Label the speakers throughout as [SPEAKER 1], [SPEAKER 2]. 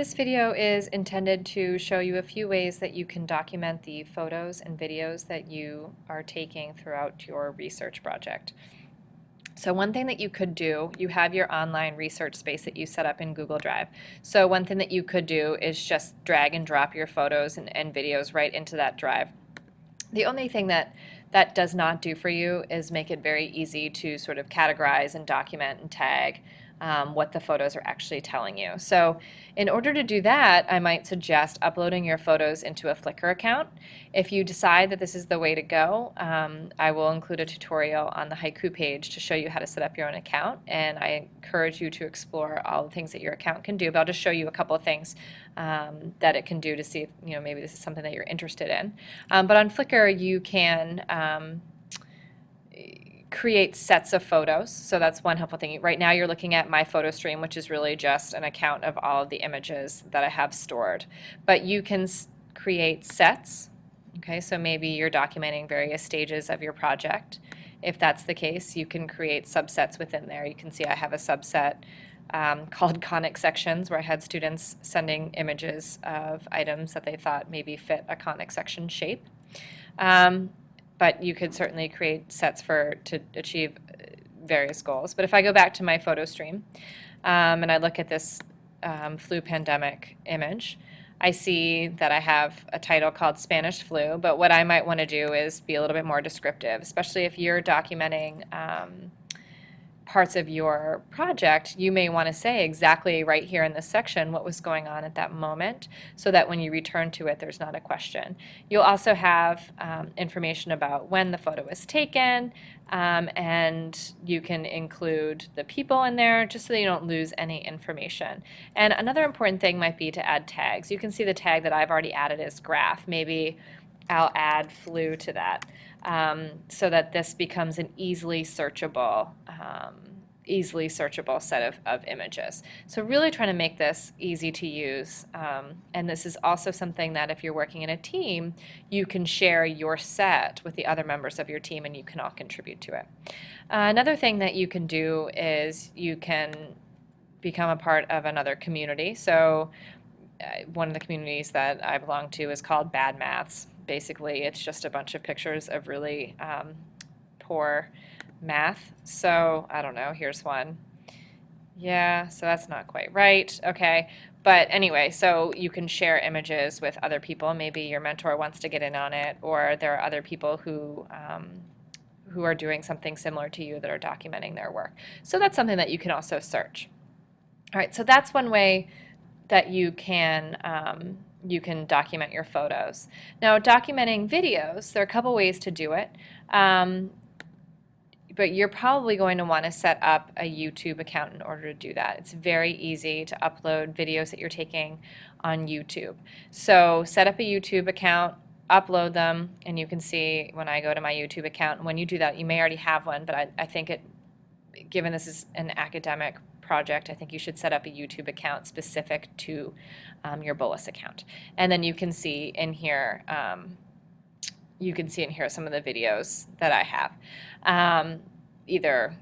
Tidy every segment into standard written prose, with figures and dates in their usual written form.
[SPEAKER 1] This video is intended to show you a few ways that you can document the photos and videos that you are taking throughout your research project. So one thing that you could do, you have your online research space that you set up in Google Drive. So one thing that you could do is just drag and drop your photos and videos right into that drive. The only thing that does not do for you is make it very easy to sort of categorize and document and tag what the photos are actually telling you. So in order to do that, I might suggest uploading your photos into a Flickr account. If you decide that this is the way to go, I will include a tutorial on the Haiku page to show you how to set up your own account, and I encourage you to explore all the things that your account can do, but I'll just show you a couple of things that it can do to see if maybe this is something that you're interested in. But on Flickr you can create sets of photos, so that's one helpful thing. Right now you're looking at my photo stream, which is really just an account of all of the images that I have stored. But you can create sets, okay, so maybe you're documenting various stages of your project. If that's the case, you can create subsets within there. You can see I have a subset called conic sections, where I had students sending images of items that they thought maybe fit a conic section shape. But you could certainly create sets to achieve various goals. But if I go back to my photo stream and I look at this flu pandemic image, I see that I have a title called Spanish flu, but what I might want to do is be a little bit more descriptive, especially if you're documenting parts of your project. You may want to say exactly right here in this section what was going on at that moment, so that when you return to it there's not a question. You'll also have information about when the photo was taken, and you can include the people in there just so that you don't lose any information. And another important thing might be to add tags. You can see the tag that I've already added is graph. Maybe I'll add flu to that, so that this becomes an easily searchable set of images. So really trying to make this easy to use, and this is also something that if you're working in a team, you can share your set with the other members of your team and you can all contribute to it. Another thing that you can do is you can become a part of another community. So one of the communities that I belong to is called Bad Maths. Basically, it's just a bunch of pictures of really poor math. So I don't know, here's one. Yeah, so that's not quite right. Okay, but anyway, so you can share images with other people. Maybe your mentor wants to get in on it, or there are other people who are doing something similar to you that are documenting their work. So that's something that you can also search. All right, so that's one way that you can document your photos. Now, documenting videos, there are a couple ways to do it, but you're probably going to want to set up a YouTube account in order to do that. It's very easy to upload videos that you're taking on YouTube. So set up a YouTube account, upload them, and you can see when I go to my YouTube account, when you do that, you may already have one, but I think given this is an academic project, I think you should set up a YouTube account specific to your Bullis account. And then you can see in here some of the videos that I have, either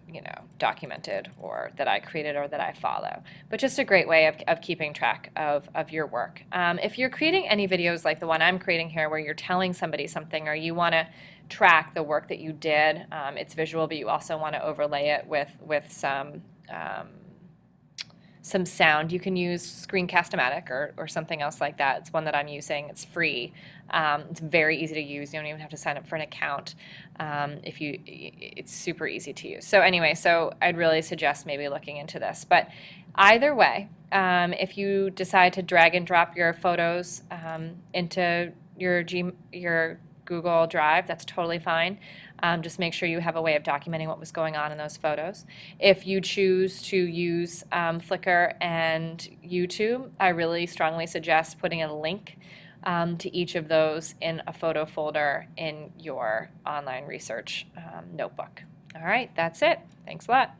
[SPEAKER 1] documented or that I created or that I follow. But just a great way of keeping track of your work. If you're creating any videos like the one I'm creating here, where you're telling somebody something, or you want to track the work that you did, it's visual, but you also want to overlay it with some sound, you can use Screencast-O-Matic or something else like that. It's one that I'm using. It's free. It's very easy to use. You don't even have to sign up for an account. It's super easy to use. So anyway, so I'd really suggest maybe looking into this. But either way, if you decide to drag and drop your photos into your Google Drive, that's totally fine. Just make sure you have a way of documenting what was going on in those photos. If you choose to use Flickr and YouTube, I really strongly suggest putting a link to each of those in a photo folder in your online research notebook. All right, that's it. Thanks a lot.